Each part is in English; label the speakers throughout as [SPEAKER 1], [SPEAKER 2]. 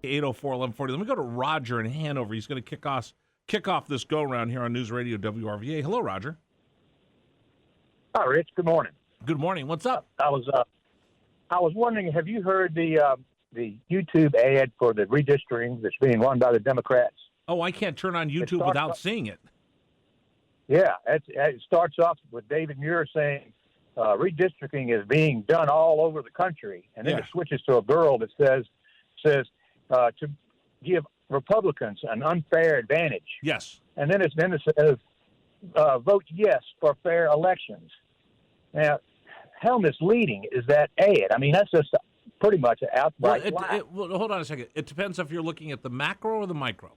[SPEAKER 1] 804-1140. Let me go to Roger in Hanover. He's going to kick off this go-around here on News Radio WRVA. Hello, Roger.
[SPEAKER 2] Hi, Rich. Good morning.
[SPEAKER 1] Good morning. What's up?
[SPEAKER 2] I was wondering, have you heard the YouTube ad for the redistricting that's being run by the Democrats?
[SPEAKER 1] Oh, I can't turn on YouTube without seeing it.
[SPEAKER 2] Yeah, it starts off with David Muir saying redistricting is being done all over the country, and then it switches to a girl that says to give Republicans an unfair advantage.
[SPEAKER 1] Yes,
[SPEAKER 2] and then it says vote yes for fair elections. Now, how misleading is that ad? I mean, that's just pretty much an outright lie.
[SPEAKER 1] Well, hold on a second. It depends if you're looking at the macro or the micro.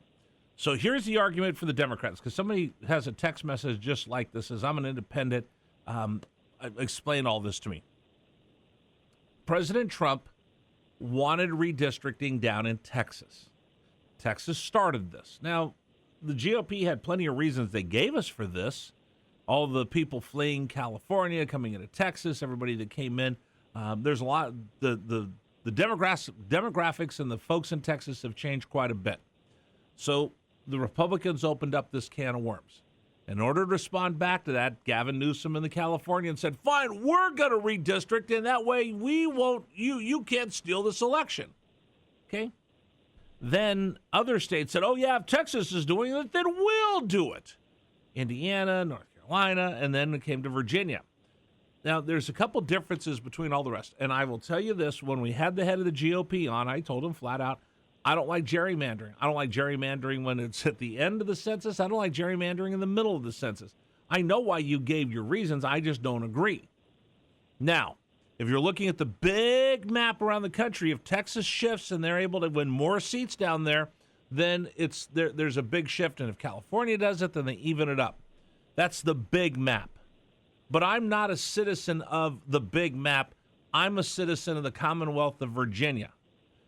[SPEAKER 1] So here's the argument for the Democrats, because somebody has a text message just like this, says, I'm an independent. Explain all this to me. President Trump wanted redistricting down in Texas. Texas started this. Now, the GOP had plenty of reasons they gave us for this. All the people fleeing California, coming into Texas, everybody that came in. There's a lot. The demographics and the folks in Texas have changed quite a bit. So the Republicans opened up this can of worms. In order to respond back to that, Gavin Newsom and the Californians said, fine, we're going to redistrict, and that way we won't, you can't steal this election. Okay? Then other states said, oh, yeah, if Texas is doing it, then we'll do it. Indiana, North Carolina, and then it came to Virginia. Now, there's a couple differences between all the rest. And I will tell you this, when we had the head of the GOP on, I told him flat out, I don't like gerrymandering. I don't like gerrymandering when it's at the end of the census. I don't like gerrymandering in the middle of the census. I know why you gave your reasons. I just don't agree. Now, if you're looking at the big map around the country, if Texas shifts and they're able to win more seats down there, then there's a big shift. And if California does it, then they even it up. That's the big map. But I'm not a citizen of the big map. I'm a citizen of the Commonwealth of Virginia.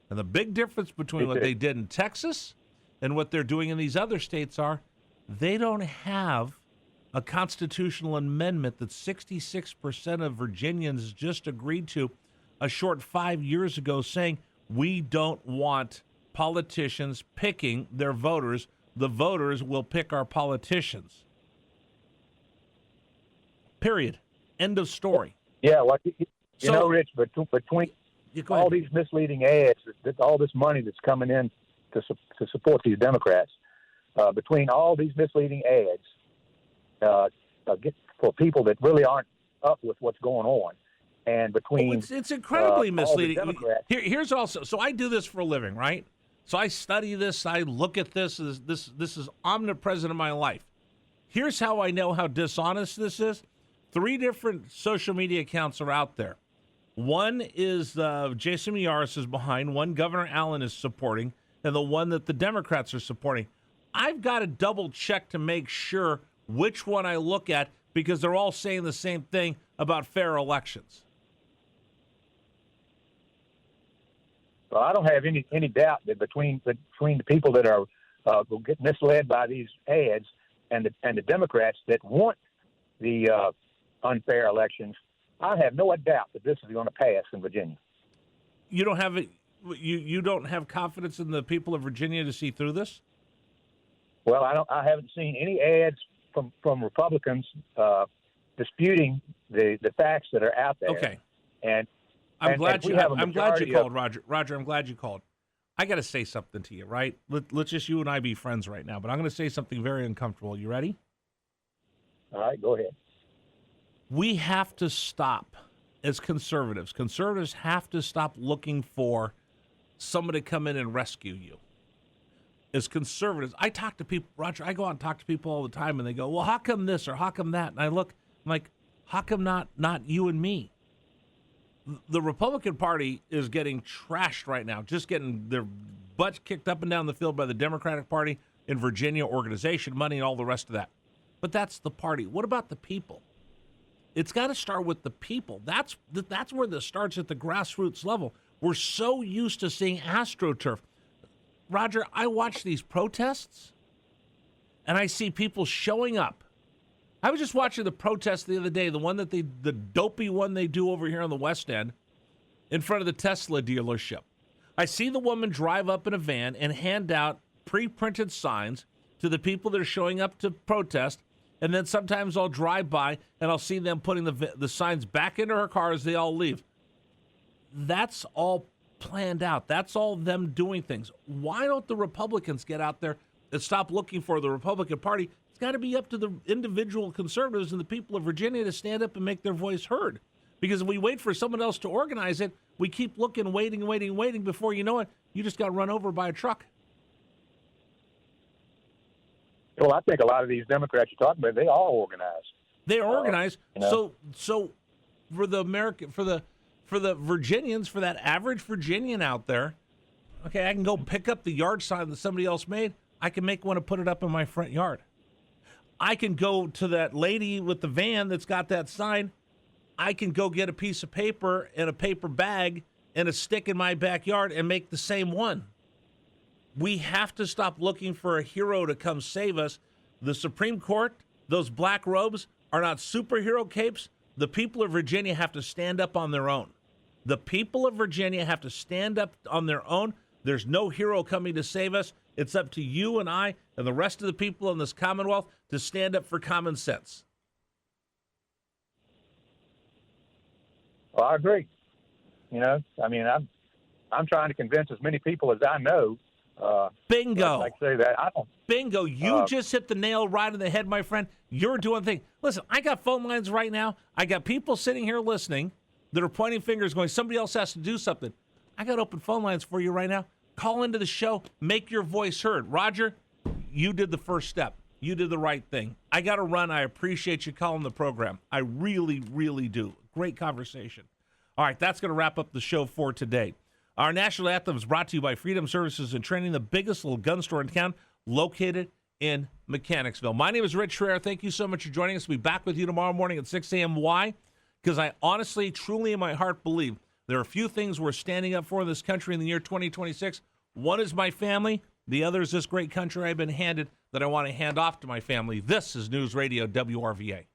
[SPEAKER 1] And the big difference between what they did in Texas and what they're doing in these other states are they don't have a constitutional amendment that 66% of Virginians just agreed to a short 5 years ago saying we don't want politicians picking their voters. The voters will pick our politicians. Period. End of story.
[SPEAKER 2] Yeah, well, you know, Rich, between all these misleading ads, all this money that's coming in to support these Democrats, between all these misleading ads for people that really aren't up with what's going on, and between
[SPEAKER 1] it's incredibly misleading. Here's also, so I do this for a living, right? So I study this, I look at this. This is omnipresent in my life. Here's how I know how dishonest this is. 3 different social media accounts are out there. One is Jason Miyares is behind, one Governor Allen is supporting, and the one that the Democrats are supporting. I've got to double check to make sure which one I look at because they're all saying the same thing about fair elections.
[SPEAKER 2] Well, I don't have any doubt that between the people that are will get misled by these ads and the Democrats that want the unfair elections, I have no doubt that this is going to pass in Virginia.
[SPEAKER 1] You don't have it. You don't have confidence in the people of Virginia to see through this?
[SPEAKER 2] Well, I haven't seen any ads from Republicans disputing the facts that are out there.
[SPEAKER 1] Okay.
[SPEAKER 2] And
[SPEAKER 1] I'm glad you called, Roger. Roger, I'm glad you called. I got to say something to you, right? Let's just you and I be friends right now. But I'm going to say something very uncomfortable. You ready?
[SPEAKER 2] All right, go ahead.
[SPEAKER 1] We have to stop as conservatives. Conservatives have to stop looking for somebody to come in and rescue you. As conservatives, I talk to people, Roger, I go out and talk to people all the time, and they go, well, how come this or how come that? And I look, I'm like, how come not you and me? The Republican Party is getting trashed right now, just getting their butts kicked up and down the field by the Democratic Party in Virginia, organization, money, and all the rest of that. But that's the party. What about the people? It's got to start with the people. That's where this starts at the grassroots level. We're so used to seeing AstroTurf. Roger, I watch these protests, and I see people showing up. I was just watching the protest the other day, the dopey one they do over here on the West End in front of the Tesla dealership. I see the woman drive up in a van and hand out pre-printed signs to the people that are showing up to protest, and then sometimes I'll drive by and I'll see them putting the signs back into her car as they all leave. That's all planned out. That's all them doing things. Why don't the Republicans get out there and stop looking for the Republican Party? It's got to be up to the individual conservatives and the people of Virginia to stand up and make their voice heard. Because if we wait for someone else to organize it, we keep looking, waiting. Before you know it, you just got run over by a truck.
[SPEAKER 2] Well, I think a lot of these Democrats you're talking about, they are organized.
[SPEAKER 1] They are organized.
[SPEAKER 2] You know?
[SPEAKER 1] So for the Virginians, for that average Virginian out there, okay, I can go pick up the yard sign that somebody else made. I can make one and put it up in my front yard. I can go to that lady with the van that's got that sign. I can go get a piece of paper and a paper bag and a stick in my backyard and make the same one. We have to stop looking for a hero to come save us. The Supreme Court, those black robes are not superhero capes. The people of Virginia have to stand up on their own. The people of Virginia have to stand up on their own. There's no hero coming to save us. It's up to you and I and the rest of the people in this Commonwealth to stand up for common sense.
[SPEAKER 2] Well, I agree. You know, I mean, I'm trying to convince as many people as I know.
[SPEAKER 1] Bingo.
[SPEAKER 2] Like say that I don't.
[SPEAKER 1] Bingo. You just hit the nail right on the head, my friend. You're doing the thing. Listen, I got phone lines right now. I got people sitting here listening that are pointing fingers going, somebody else has to do something. I got open phone lines for you right now. Call into the show. Make your voice heard. Roger, you did the first step. You did the right thing. I got to run. I appreciate you calling the program. I really, really do. Great conversation. All right, that's going to wrap up the show for today. Our national anthem is brought to you by Freedom Services and Training, the biggest little gun store in town, located in Mechanicsville. My name is Rich Herrera. Thank you so much for joining us. We'll be back with you tomorrow morning at 6 a.m. Why? Because I honestly, truly in my heart believe there are a few things we're standing up for in this country in the year 2026. One is my family. The other is this great country I've been handed that I want to hand off to my family. This is News Radio WRVA.